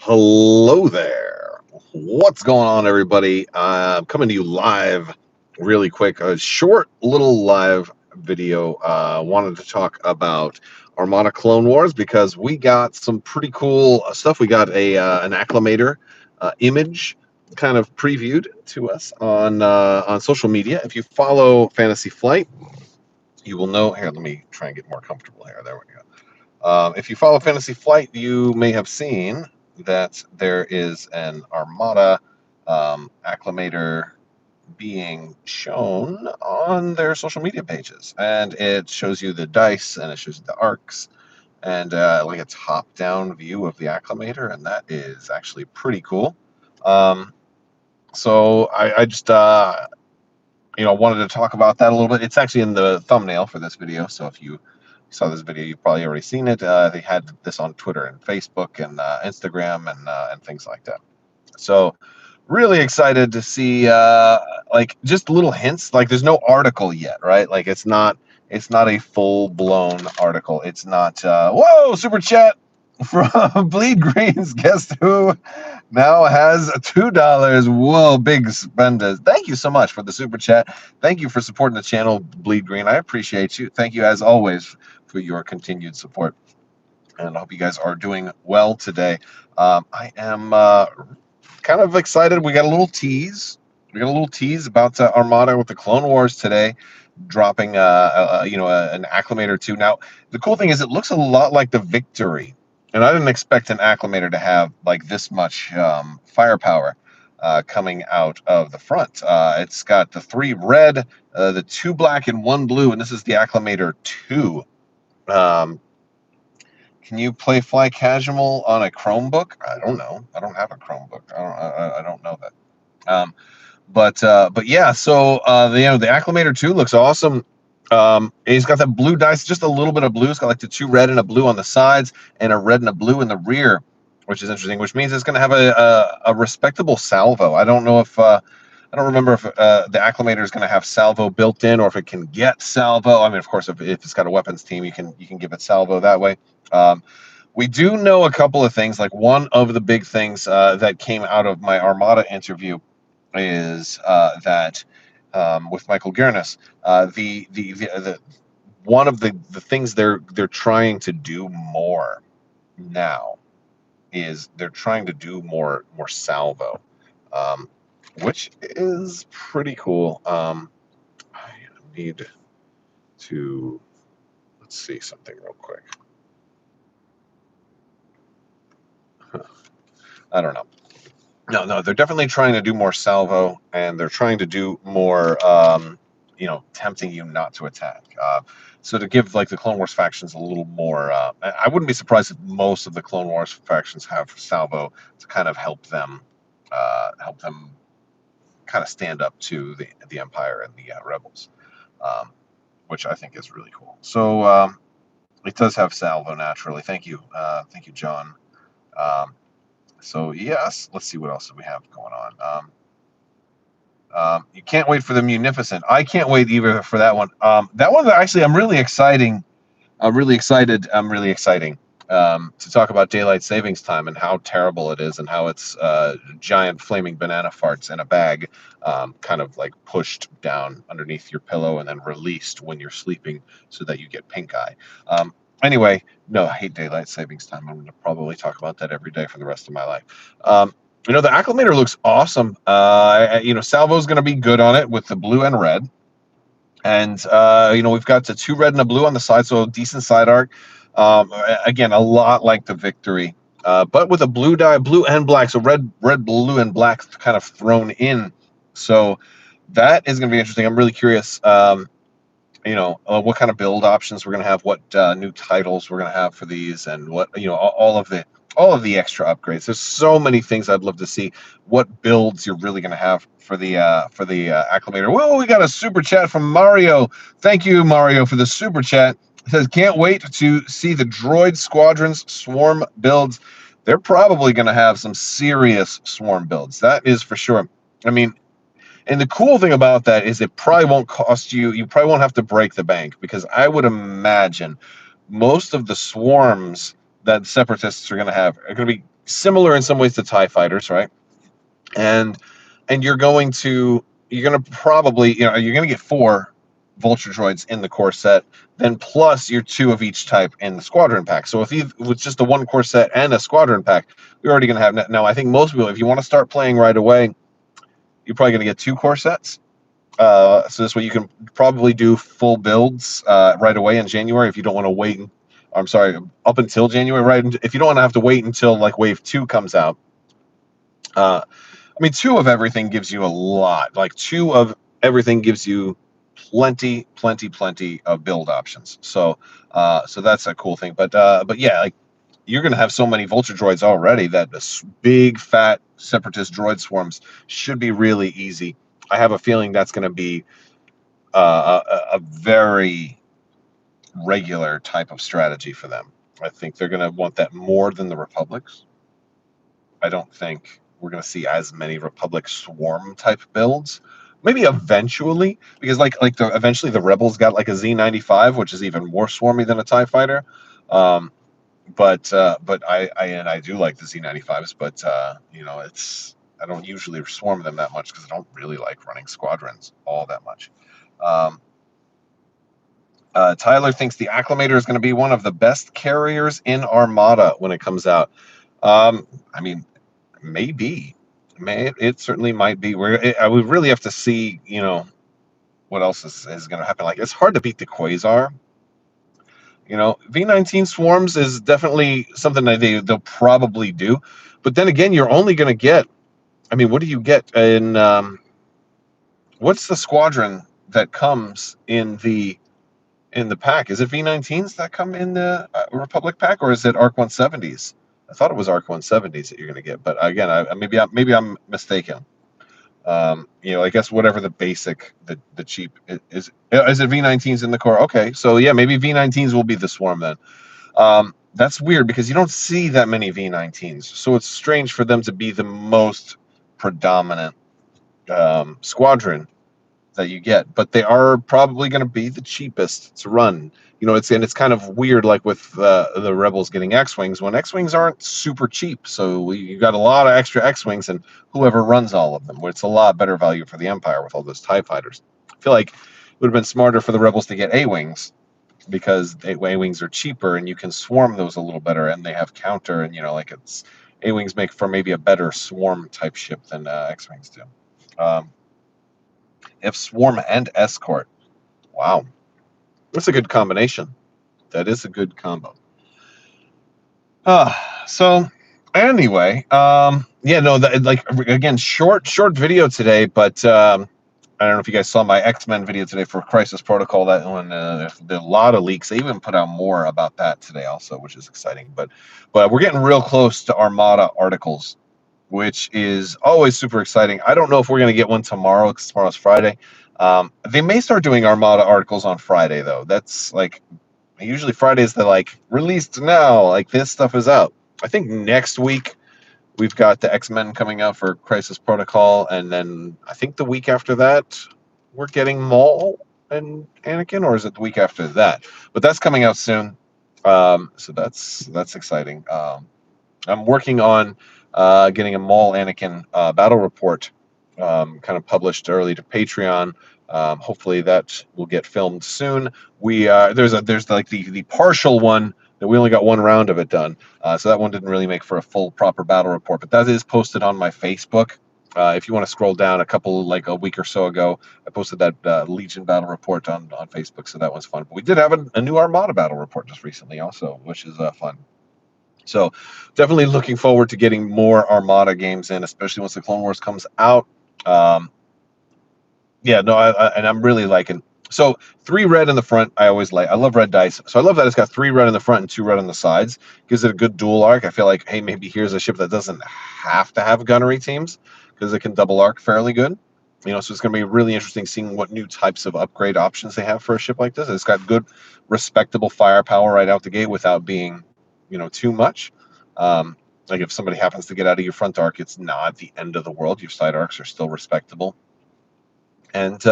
Hello there. What's going on, everybody? I'm coming to you live really quick. A short little live video. Wanted to talk about Armada Clone Wars because we got some pretty cool stuff. We got an acclimator image kind of previewed to us on social media. If you follow Fantasy Flight, you will know. Here, let me try and get more comfortable here. There we go. If you follow Fantasy Flight, you may have seen that there is an Armada acclimator being shown on their social media pages, and it shows you the dice and it shows you the arcs and like a top-down view of the acclimator, and that is actually pretty cool. So I just wanted to talk about that a little bit. It's actually in the thumbnail for this video, so if you saw this video, you've probably already seen it. They had this on Twitter and Facebook and Instagram and things like that. So really excited to see like just little hints. Like there's no article yet, right? Like it's not a full-blown article. It's not whoa, super chat from Bleed Greens. Guess who now has $2? Whoa, big spenders. Thank you so much for the super chat. Thank you for supporting the channel, Bleed Green. I appreciate you. Thank you as always for your continued support. And I hope you guys are doing well today. I am kind of excited. We got a little tease. We got a little tease about Armada with the Clone Wars today, dropping an acclimator too. Now, the cool thing is it looks a lot like the Victory. And I didn't expect an acclimator to have like this much firepower coming out of the front. It's got the 3 red, the 2 black, and 1 blue, and this is the acclimator 2. Can you play Fly Casual on a Chromebook? I don't know. I don't have a Chromebook. I don't know that. But yeah. So the acclimator 2 looks awesome. He's got that blue dice, just a little bit of blue. It's got like the 2 red and a blue on the sides, and a red and a blue in the rear, which is interesting. Which means it's going to have a respectable salvo. I don't know if I don't remember if the acclimator is going to have salvo built in, or if it can get salvo. I mean, of course, if it's got a weapons team, you can give it salvo that way. We do know a couple of things. Like one of the big things that came out of my Armada interview is that with Michael Gernis, the one of the things they're trying to do more now is they're trying to do more salvo, which is pretty cool. I need to let's see something real quick. I don't know. No, they're definitely trying to do more salvo, and they're trying to do more, tempting you not to attack. So to give like the Clone Wars factions a little more, I wouldn't be surprised if most of the Clone Wars factions have salvo to kind of help them kind of stand up to the Empire and the Rebels, which I think is really cool. So it does have salvo naturally. Thank you, John. So yes, let's see what else we have going on. You can't wait for the Munificent. I can't wait either for that one. That one actually, I'm really excited. To talk about daylight savings time and how terrible it is, and how it's giant flaming banana farts in a bag, kind of like pushed down underneath your pillow and then released when you're sleeping, so that you get pink eye. Anyway, no, I hate daylight savings time. I'm going to probably talk about that every day for the rest of my life. The acclimator looks awesome. Salvo is going to be good on it with the blue and red. And, we've got the 2 red and a blue on the side, so decent side arc. Again, a lot like the Victory, but with a blue and black. So red, blue, and black kind of thrown in. So that is going to be interesting. I'm really curious. What kind of build options we're going to have, what new titles we're going to have for these, and what all of the extra upgrades. There's so many things I'd love to see. What builds you're really going to have for the acclimator. Whoa, we got a super chat from Mario. Thank you, Mario, for the super chat. It says, can't wait to see the droid squadrons swarm builds. They're probably going to have some serious swarm builds. That is for sure. I mean, and the cool thing about that is it probably won't cost you. You probably won't have to break the bank, because I would imagine most of the swarms that separatists are going to have are going to be similar in some ways to TIE fighters, right? And you're going to probably, you're going to get 4 vulture droids in the core set, then plus your 2 of each type in the squadron pack. So if you with just a 1 core set and a squadron pack, you're already going to have, now I think most people, if you want to start playing right away, you're probably going to get 2 core sets. So this way you can probably do full builds right away in January if you don't want to wait. I'm sorry, up until January, right? If you don't want to have to wait until like Wave 2 comes out. I mean, 2 of everything gives you a lot. Like 2 of everything gives you plenty of build options. So so that's a cool thing. But yeah, like you're going to have so many vulture droids already that the big fat separatist droid swarms should be really easy. I have a feeling that's going to be a very regular type of strategy for them. I think they're going to want that more than the Republics. I don't think we're going to see as many Republic swarm type builds. Maybe eventually, because eventually the Rebels got like a Z95, which is even more swarmy than a TIE fighter. But I do like the Z95s, but I don't usually swarm them that much because I don't really like running squadrons all that much. Tyler thinks the Acclamator is going to be one of the best carriers in Armada when it comes out. I mean, maybe. It certainly might be. I would really have to see, what else is going to happen. Like, it's hard to beat the Quasar. V19 swarms is definitely something that they'll probably do. But then again, you're only going to get, I mean, what do you get in, what's the squadron that comes in the pack? Is it V19s that come in the Republic pack, or is it ARC 170s? I thought it was ARC 170s that you're going to get, but again, maybe I'm mistaken. I guess whatever the basic, the cheap is it V19s in the core? Okay, so yeah, maybe V19s will be the swarm then. That's weird because you don't see that many V19s, so it's strange for them to be the most predominant squadron that you get, but they are probably going to be the cheapest to run. It's kind of weird, like with the Rebels getting X-wings, when X-wings aren't super cheap. So you got a lot of extra X-wings, and whoever runs all of them, it's a lot better value for the Empire with all those TIE fighters. I feel like it would have been smarter for the Rebels to get A-wings because A-wings are cheaper and you can swarm those a little better, and they have counter, and it's A-wings make for maybe a better swarm type ship than X-wings do. If swarm and escort, wow, that's a good combination. That is a good combo. So anyway, again, short video today, but I don't know if you guys saw my X-Men video today for Crisis Protocol. That one, there's a lot of leaks. They even put out more about that today also, which is exciting. But we're getting real close to Armada articles, which is always super exciting. I don't know if we're going to get one tomorrow because tomorrow's Friday. They may start doing Armada articles on Friday, though. That's usually Fridays they're released now, like this stuff is out. I think next week we've got the X-Men coming out for Crisis Protocol, and then I think the week after that we're getting Maul and Anakin, or is it the week after that? But that's coming out soon. So that's exciting. I'm working on getting a Maul Anakin battle report kind of published early to Patreon. Hopefully that will get filmed soon. There's the partial one that we only got one round of it done. So that one didn't really make for a full proper battle report, but that is posted on my Facebook. If you want to scroll down a week or so ago, I posted that Legion battle report on Facebook, so that was fun. But we did have a new Armada battle report just recently also, which is fun. So definitely looking forward to getting more Armada games in, especially once the Clone Wars comes out. I'm really liking. So 3 red in the front, I love red dice. So I love that it's got 3 red in the front and 2 red on the sides. Gives it a good dual arc. I feel like, hey, maybe here's a ship that doesn't have to have gunnery teams because it can double arc fairly good. So it's going to be really interesting seeing what new types of upgrade options they have for a ship like this. It's got good, respectable firepower right out the gate without being, too much. If somebody happens to get out of your front arc, it's not the end of the world. Your side arcs are still respectable. And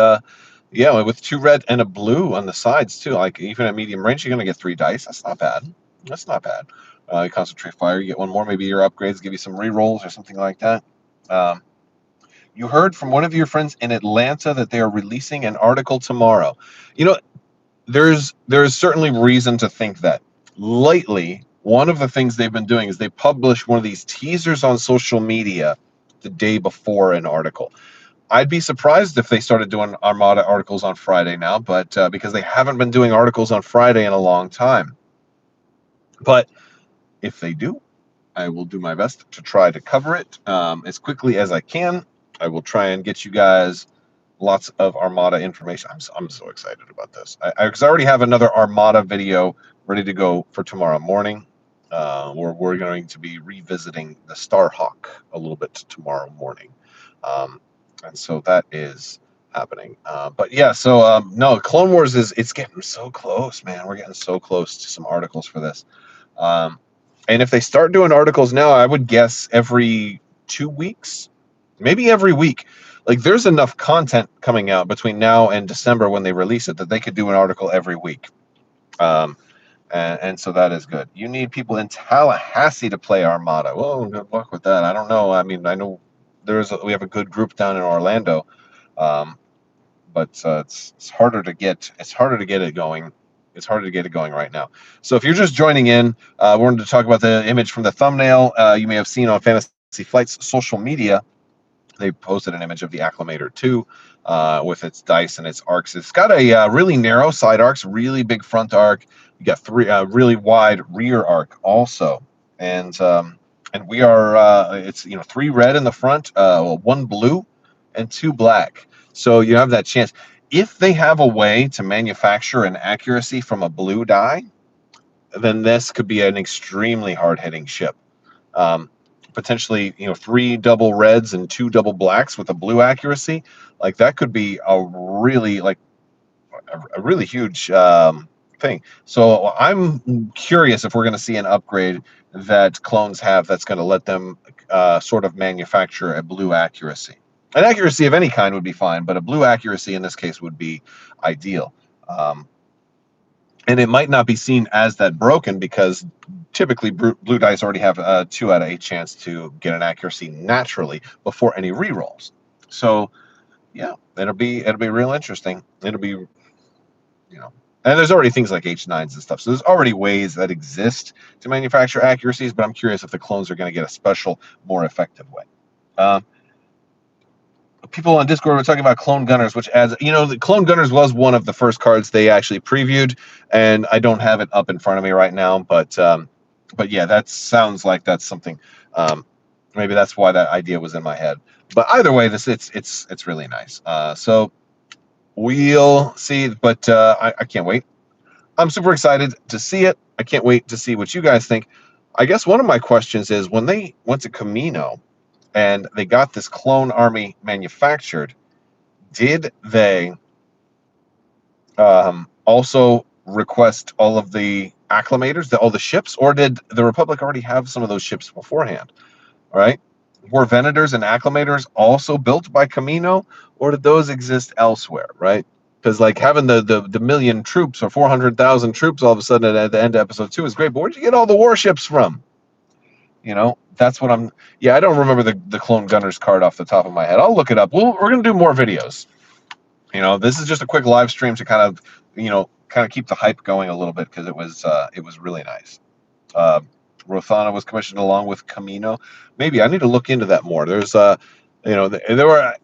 with 2 red and a blue on the sides too, even at medium range, you're going to get 3 dice. That's not bad. Concentrate fire, you get one more. Maybe your upgrades give you some re-rolls or something like that. Um, you heard from one of your friends in Atlanta that they are releasing an article tomorrow. You know, there's certainly reason to think that. Lately, one of the things they've been doing is they publish one of these teasers on social media the day before an article. I'd be surprised if they started doing Armada articles on Friday now, but because they haven't been doing articles on Friday in a long time. But if they do, I will do my best to try to cover it as quickly as I can. I will try and get you guys lots of Armada information. I'm so excited about this. Because I already have another Armada video ready to go for tomorrow morning. Where we're going to be revisiting the Starhawk a little bit tomorrow morning. And so that is happening. But yeah, so no, Clone Wars it's getting so close, man. We're getting so close to some articles for this. And if they start doing articles now, I would guess every 2 weeks, maybe every week. Like there's enough content coming out between now and December when they release it that they could do an article every week. And so that is good. You need people in Tallahassee to play Armada. Well, good luck with that. I don't know. I mean, I know we have a good group down in Orlando, but it's harder to get it going. It's harder to get it going right now. So if you're just joining in, we wanted to talk about the image from the thumbnail. You may have seen on Fantasy Flight's social media. They posted an image of the Acclimator 2 with its dice and its arcs. It's got a really narrow side arcs, really big front arc. You got three really wide rear arc also, and we are it's 3 red in the front, 1 blue, and 2 black. So you have that chance. If they have a way to manufacture an accuracy from a blue die, then this could be an extremely hard-hitting ship. Potentially, 3 double reds and 2 double blacks with a blue accuracy. Like that could be a really huge thing. So I'm curious if we're going to see an upgrade that clones have that's going to let them sort of manufacture a blue accuracy. An accuracy of any kind would be fine, but a blue accuracy in this case would be ideal. And it might not be seen as that broken because typically blue dice already have a 2 out of 8 chance to get an accuracy naturally before any rerolls. So yeah, it'll be real interesting. It'll be, and there's already things like H9s and stuff. So there's already ways that exist to manufacture accuracies, but I'm curious if the clones are going to get a special, more effective way. People on Discord were talking about Clone Gunners, which adds, the Clone Gunners was one of the first cards they actually previewed, and I don't have it up in front of me right now, but yeah, that sounds like that's something. Maybe that's why that idea was in my head. But either way, it's really nice. So we'll see, but I can't wait. I'm super excited to see it. I can't wait to see what you guys think. I guess one of my questions is when they went to Camino and they got this clone army manufactured, did they also request all of the acclimators, all the ships, or did the Republic already have some of those ships beforehand? All right. Were Venators and acclimators also built by Camino, or did those exist elsewhere? Right. Because like having the million troops or 400,000 troops all of a sudden at the end of episode 2 is great, but where'd you get all the warships from? That's what I'm. Yeah, I don't remember the Clone Gunners card off the top of my head. I'll look it up. We're gonna do more videos. This is just a quick live stream to kind of keep the hype going a little bit because it was really nice. Rothana was commissioned along with Camino. Maybe I need to look into that more. There's there were.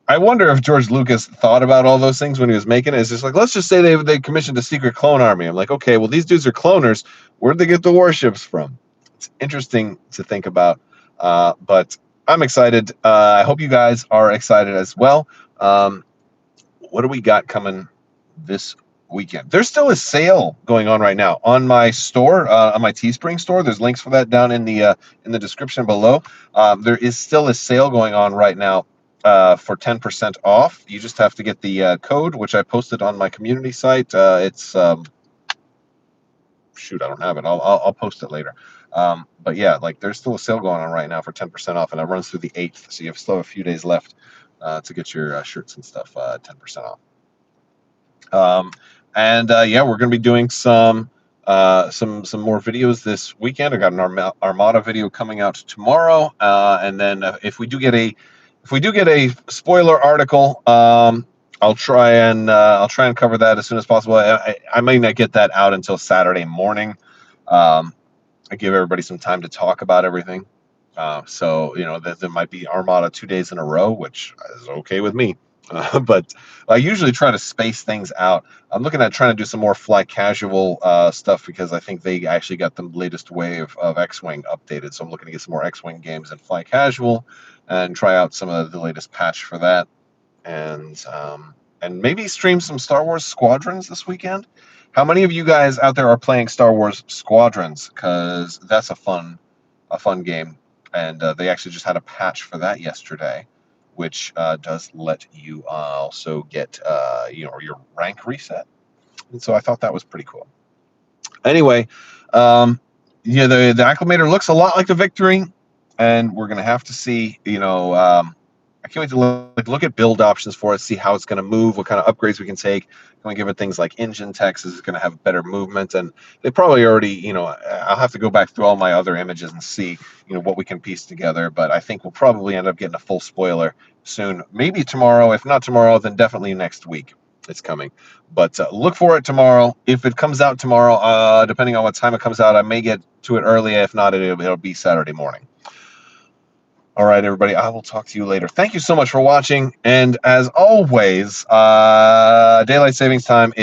I wonder if George Lucas thought about all those things when he was making it. It's just like, let's just say they commissioned a secret clone army. I'm like, okay, well, these dudes are cloners. Where'd they get the warships from? It's interesting to think about, but I'm excited. I hope you guys are excited as well. What do we got coming this weekend? There's still a sale going on right now on my store, on my Teespring store. There's links for that down in the description below. There is still a sale going on right now for 10% off. You just have to get the code, which I posted on my community site. It's shoot, I don't have it. I'll post it later. But yeah, like there's still a sale going on right now for 10% off, and it runs through the 8th, so you still have a few days left to get your shirts and stuff 10% off. Yeah, we're going to be doing some some more videos this weekend. I got an Armada video coming out tomorrow, and then if we do get a spoiler article, I'll try and cover that as soon as possible. I may not get that out until Saturday morning. I give everybody some time to talk about everything. So there might be Armada 2 days in a row, which is okay with me. But I usually try to space things out. I'm looking at trying to do some more fly casual stuff because I think they actually got the latest wave of X-Wing updated. So I'm looking to get some more X-Wing games in fly casual and try out some of the latest patch for that. And maybe stream some Star Wars Squadrons this weekend. How many of you guys out there are playing Star Wars Squadrons? Because that's a fun game, and they actually just had a patch for that yesterday, which does let you also get your rank reset. And so I thought that was pretty cool. Anyway, the acclimator looks a lot like the Victory, and we're gonna have to see. I can't wait to look at build options for it, see how it's going to move, what kind of upgrades we can take. Can we give it things like engine text? Is it going to have better movement? And they probably already, I'll have to go back through all my other images and see, what we can piece together. But I think we'll probably end up getting a full spoiler soon. Maybe tomorrow. If not tomorrow, then definitely next week. It's coming. But look for it tomorrow. If it comes out tomorrow, depending on what time it comes out, I may get to it early. If not, it'll be Saturday morning. All right, everybody, I will talk to you later. Thank you so much for watching. And as always, daylight savings time is